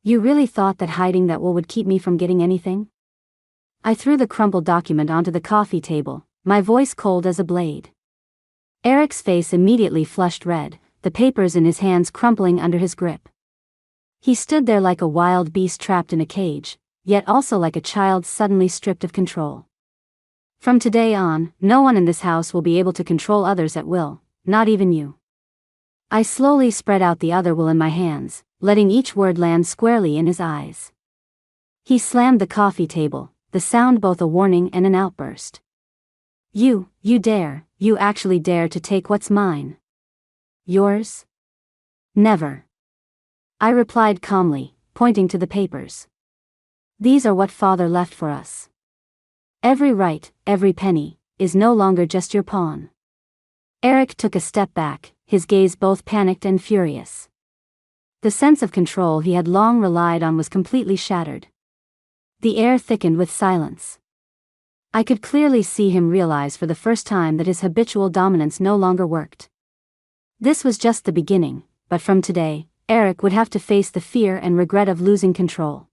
You really thought that hiding that will would keep me from getting anything? I threw the crumpled document onto the coffee table, my voice cold as a blade. Eric's face immediately flushed red, the papers in his hands crumpling under his grip. He stood there like a wild beast trapped in a cage, yet also like a child suddenly stripped of control. From today on, no one in this house will be able to control others at will, not even you. I slowly spread out the other will in my hands, letting each word land squarely in his eyes. He slammed the coffee table, the sound both a warning and an outburst. You actually dare to take what's mine? Yours? Never. I replied calmly, pointing to the papers. These are what Father left for us. Every right, every penny, is no longer just your pawn. Eric took a step back, his gaze both panicked and furious. The sense of control he had long relied on was completely shattered. The air thickened with silence. I could clearly see him realize for the first time that his habitual dominance no longer worked. This was just the beginning, but from today, Eric would have to face the fear and regret of losing control.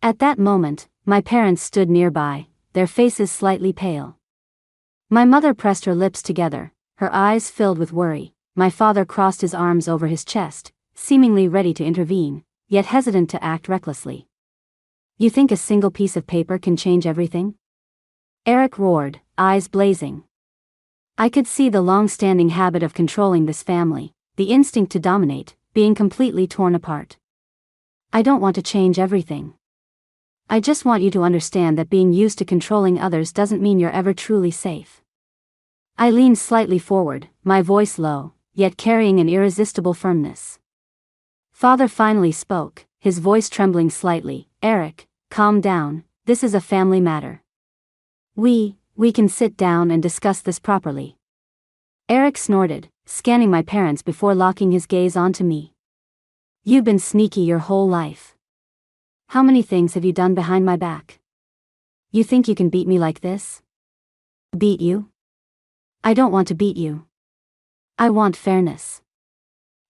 At that moment, my parents stood nearby, their faces slightly pale. My mother pressed her lips together, her eyes filled with worry. My father crossed his arms over his chest, seemingly ready to intervene, yet hesitant to act recklessly. You think a single piece of paper can change everything? Eric roared, eyes blazing. I could see the long-standing habit of controlling this family, the instinct to dominate, being completely torn apart. I don't want to change everything. I just want you to understand that being used to controlling others doesn't mean you're ever truly safe. I leaned slightly forward, my voice low, yet carrying an irresistible firmness. Father finally spoke, his voice trembling slightly. Eric, calm down, this is a family matter. We can sit down and discuss this properly. Eric snorted, scanning my parents before locking his gaze onto me. You've been sneaky your whole life. How many things have you done behind my back? You think you can beat me like this? Beat you? I don't want to beat you. I want fairness.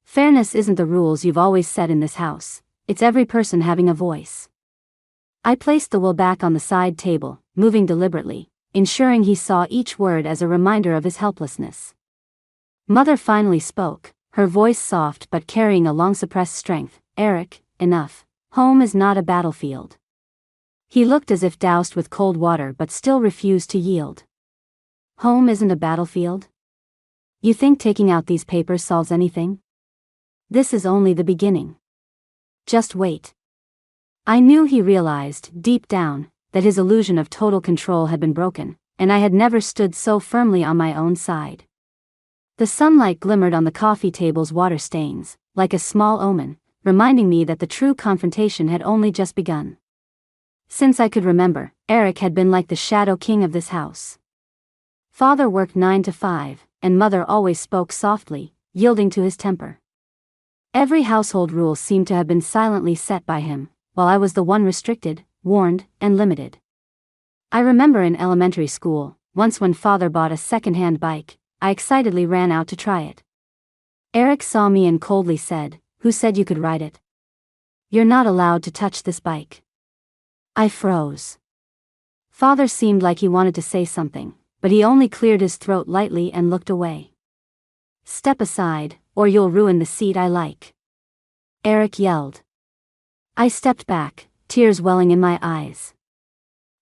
Fairness isn't the rules you've always set in this house, it's every person having a voice. I placed the will back on the side table, moving deliberately, ensuring he saw each word as a reminder of his helplessness. Mother finally spoke, her voice soft but carrying a long-suppressed strength. Eric, enough. Home is not a battlefield. He looked as if doused with cold water but still refused to yield. Home isn't a battlefield? You think taking out these papers solves anything? This is only the beginning. Just wait. I knew he realized, deep down, that his illusion of total control had been broken, and I had never stood so firmly on my own side. The sunlight glimmered on the coffee table's water stains, like a small omen, reminding me that the true confrontation had only just begun. Since I could remember, Eric had been like the shadow king of this house. Father worked 9 to 5, and Mother always spoke softly, yielding to his temper. Every household rule seemed to have been silently set by him, while I was the one restricted, warned, and limited. I remember in elementary school, once when Father bought a second-hand bike, I excitedly ran out to try it. Eric saw me and coldly said, "Who said you could ride it? You're not allowed to touch this bike." I froze. Father seemed like he wanted to say something, but he only cleared his throat lightly and looked away. "Step aside, or you'll ruin the seat I like," Eric yelled. I stepped back, tears welling in my eyes.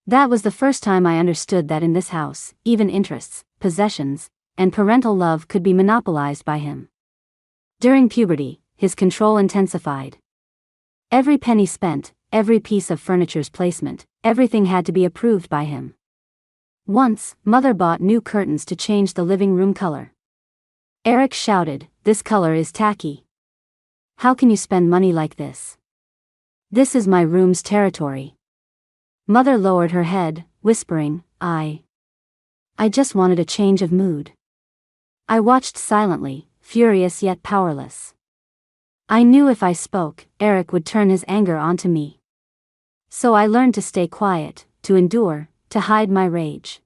That was the first time I understood that in this house, even interests, possessions, and parental love could be monopolized by him. During puberty, his control intensified. Every penny spent, every piece of furniture's placement, everything had to be approved by him. Once, Mother bought new curtains to change the living room color. Eric shouted, "This color is tacky. How can you spend money like this? This is my room's territory." Mother lowered her head, whispering, I just wanted a change of mood." I watched silently, furious yet powerless. I knew if I spoke, Eric would turn his anger onto me. So I learned to stay quiet, to endure, to hide my rage.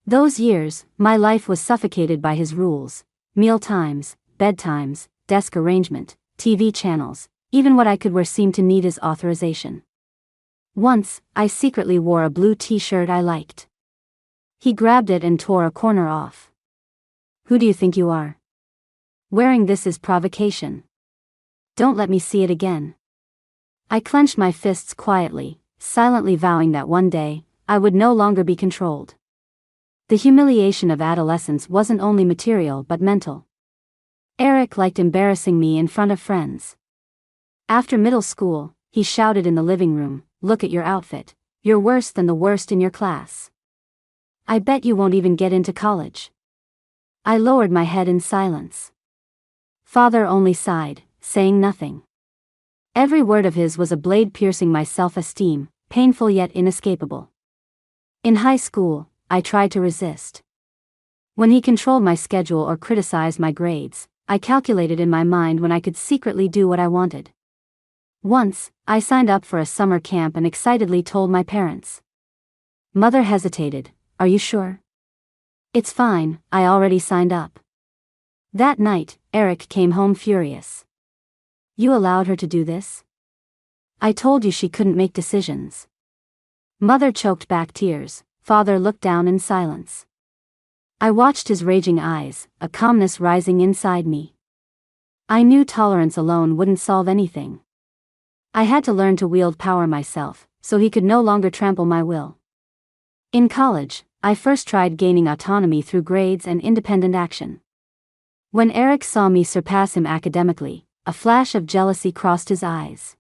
Those years, my life was suffocated by his rules: meal times, bedtimes, desk arrangement, TV channels, Even what I could wear seemed to need his authorization. Once, I secretly wore a blue t-shirt I liked. He grabbed it and tore a corner off. "Who do you think you are? Wearing this is provocation. Don't let me see it again." I clenched my fists quietly, silently vowing that one day, I would no longer be controlled. The humiliation of adolescence wasn't only material but mental. Eric liked embarrassing me in front of friends. After middle school, he shouted in the living room, "Look at your outfit. You're worse than the worst in your class. I bet you won't even get into college." I lowered my head in silence. Father only sighed, saying nothing. Every word of his was a blade piercing my self-esteem, painful yet inescapable. In high school, I tried to resist. When he controlled my schedule or criticized my grades, I calculated in my mind when I could secretly do what I wanted. Once, I signed up for a summer camp and excitedly told my parents. Mother hesitated. "Are you sure?" "It's fine, I already signed up." That night, Eric came home furious. "You allowed her to do this? I told you she couldn't make decisions." Mother choked back tears. Father looked down in silence. I watched his raging eyes, a calmness rising inside me. I knew tolerance alone wouldn't solve anything. I had to learn to wield power myself, so he could no longer trample my will. In college, I first tried gaining autonomy through grades and independent action. When Eric saw me surpass him academically, a flash of jealousy crossed his eyes.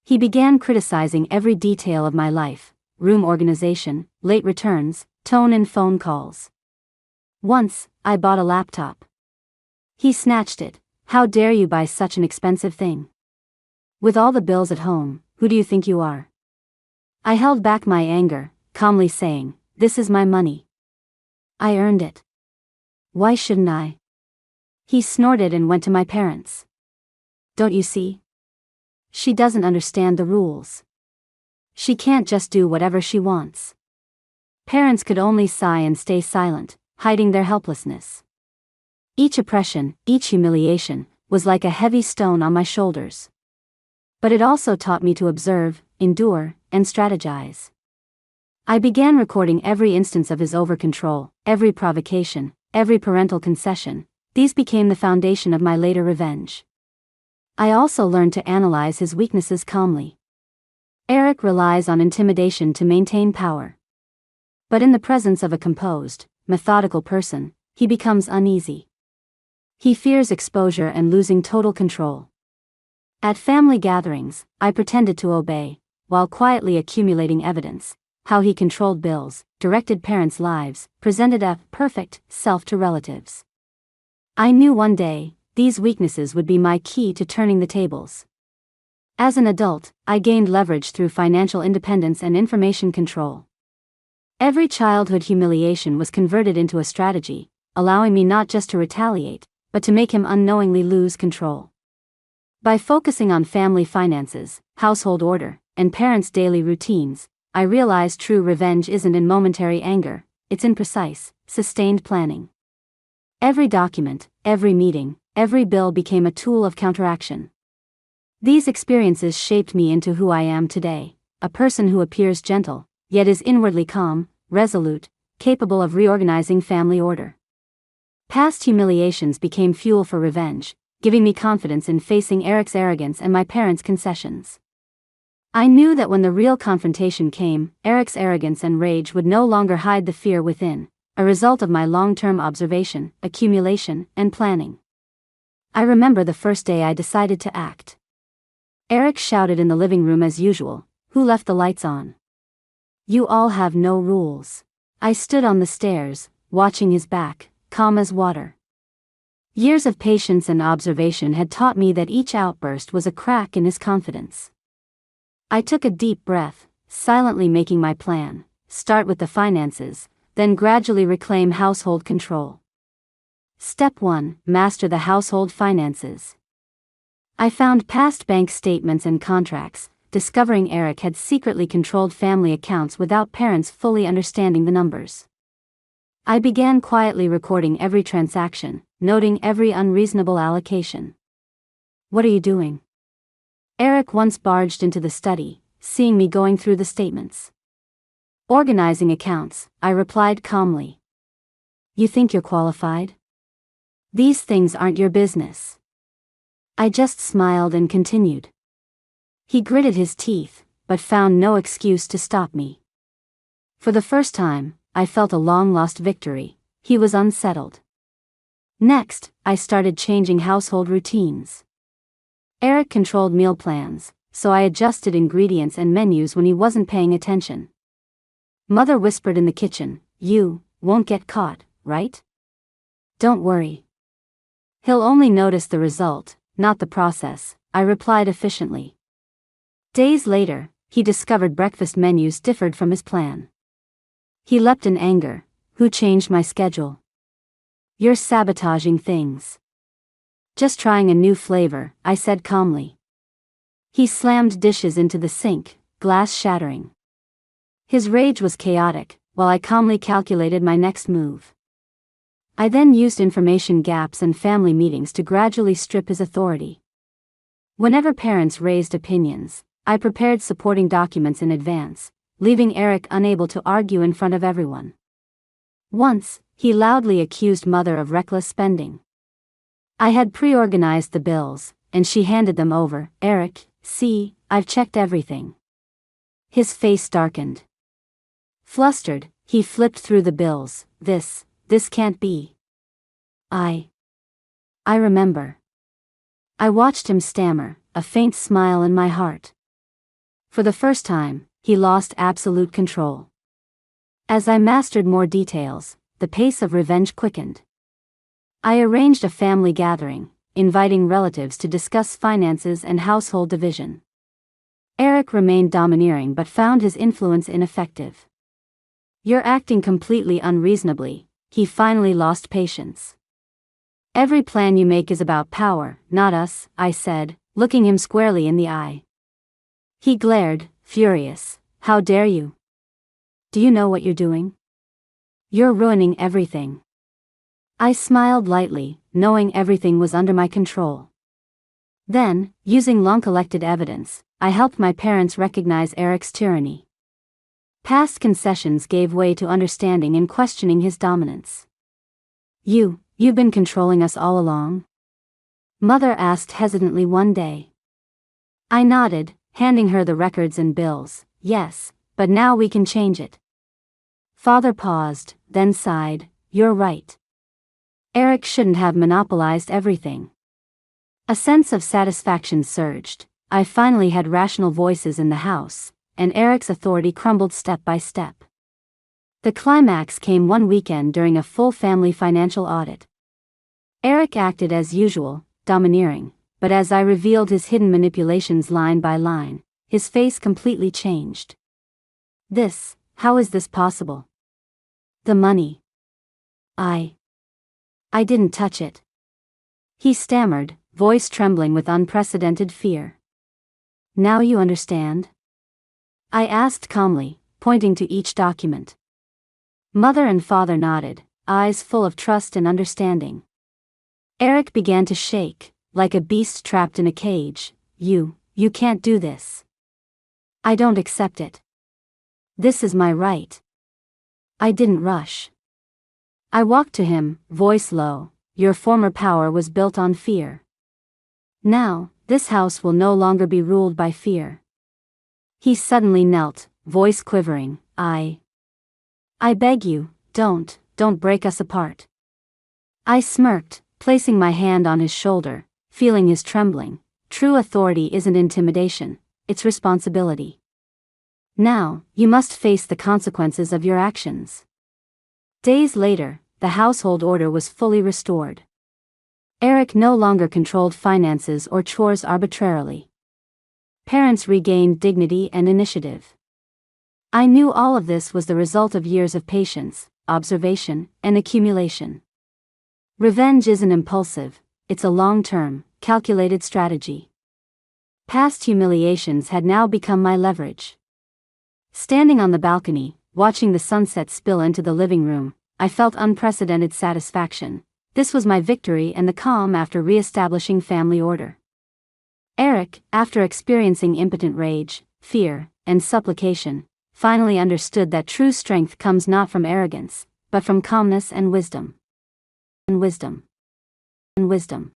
He began criticizing every detail of my life: room organization, late returns, tone in phone calls. Once, I bought a laptop. He snatched it. "How dare you buy such an expensive thing? With all the bills at home, who do you think you are?" I held back my anger, calmly saying, "This is my money. I earned it. Why shouldn't I?" He snorted and went to my parents. "Don't you see? She doesn't understand the rules. She can't just do whatever she wants." Parents could only sigh and stay silent, hiding their helplessness. Each oppression, each humiliation, was like a heavy stone on my shoulders. But it also taught me to observe, endure, and strategize. I began recording every instance of his over-control, every provocation, every parental concession. These became the foundation of my later revenge. I also learned to analyze his weaknesses calmly. Eric relies on intimidation to maintain power. But in the presence of a composed, methodical person, he becomes uneasy. He fears exposure and losing total control. At family gatherings, I pretended to obey, while quietly accumulating evidence: how he controlled bills, directed parents' lives, presented a perfect self to relatives. I knew one day, these weaknesses would be my key to turning the tables. As an adult, I gained leverage through financial independence and information control. Every childhood humiliation was converted into a strategy, allowing me not just to retaliate, but to make him unknowingly lose control. By focusing on family finances, household order, and parents' daily routines, I realized true revenge isn't in momentary anger, it's in precise, sustained planning. Every document, every meeting, every bill became a tool of counteraction. These experiences shaped me into who I am today, a person who appears gentle, yet is inwardly calm, resolute, capable of reorganizing family order. Past humiliations became fuel for revenge, giving me confidence in facing Eric's arrogance and my parents' concessions. I knew that when the real confrontation came, Eric's arrogance and rage would no longer hide the fear within, a result of my long-term observation, accumulation, and planning. I remember the first day I decided to act. Eric shouted in the living room as usual, "Who left the lights on? You all have no rules." I stood on the stairs, watching his back, calm as water. Years of patience and observation had taught me that each outburst was a crack in his confidence. I took a deep breath, silently making my plan: start with the finances, then gradually reclaim household control. Step 1: master the household finances. I found past bank statements and contracts, discovering Eric had secretly controlled family accounts without parents fully understanding the numbers. I began quietly recording every transaction, noting every unreasonable allocation. "What are you doing?" Eric once barged into the study, seeing me going through the statements. Organizing accounts, I replied calmly. You think you're qualified? These things aren't your business. I just smiled and continued. He gritted his teeth, but found no excuse to stop me. For the first time, I felt a long-lost victory. He was unsettled. Next, I started changing household routines. Eric controlled meal plans, so I adjusted ingredients and menus when he wasn't paying attention. Mother whispered in the kitchen, "You won't get caught, right? Don't worry. He'll only notice the result, not the process," I replied efficiently. Days later, he discovered breakfast menus differed from his plan. He leapt in anger. Who changed my schedule? You're sabotaging things. Just trying a new flavor, I said calmly. He slammed dishes into the sink, glass shattering. His rage was chaotic, while I calmly calculated my next move. I then used information gaps and family meetings to gradually strip his authority. Whenever parents raised opinions, I prepared supporting documents in advance, leaving Eric unable to argue in front of everyone. Once, he loudly accused Mother of reckless spending. I had pre-organized the bills, and she handed them over. "Eric, see, I've checked everything." His face darkened. Flustered, he flipped through the bills. This can't be. I remember. I watched him stammer, a faint smile in my heart. For the first time, he lost absolute control. As I mastered more details, the pace of revenge quickened. I arranged a family gathering, inviting relatives to discuss finances and household division. Eric remained domineering but found his influence ineffective. "You're acting completely unreasonably," he finally lost patience. "Every plan you make is about power, not us," I said, looking him squarely in the eye. He glared, furious. "How dare you? Do you know what you're doing? You're ruining everything." I smiled lightly, knowing everything was under my control. Then, using long-collected evidence, I helped my parents recognize Eric's tyranny. Past concessions gave way to understanding and questioning his dominance. You've been controlling us all along?" Mother asked hesitantly one day. I nodded, handing her the records and bills. "Yes, but now we can change it." Father paused, then sighed. "You're right. Eric shouldn't have monopolized everything." A sense of satisfaction surged. I finally had rational voices in the house, and Eric's authority crumbled step by step. The climax came one weekend during a full family financial audit. Eric acted as usual, domineering, but as I revealed his hidden manipulations line by line, his face completely changed. How is this possible? The money. I didn't touch it." He stammered, voice trembling with unprecedented fear. "Now you understand?" I asked calmly, pointing to each document. Mother and father nodded, eyes full of trust and understanding. Eric began to shake, like a beast trapped in a cage. You can't do this. I don't accept it. This is my right." I didn't rush. I walked to him, voice low. "Your former power was built on fear. Now, this house will no longer be ruled by fear." He suddenly knelt, voice quivering. I beg you, don't break us apart." I smirked, placing my hand on his shoulder, feeling his trembling. True authority isn't intimidation, it's responsibility. Now, you must face the consequences of your actions. Days later, the household order was fully restored. Eric no longer controlled finances or chores arbitrarily. Parents regained dignity and initiative. I knew all of this was the result of years of patience, observation, and accumulation. Revenge isn't impulsive, it's a long-term, calculated strategy. Past humiliations had now become my leverage. Standing on the balcony, watching the sunset spill into the living room, I felt unprecedented satisfaction. This was my victory and the calm after re-establishing family order. Eric, after experiencing impotent rage, fear, and supplication, finally understood that true strength comes not from arrogance, but from calmness and wisdom. And wisdom.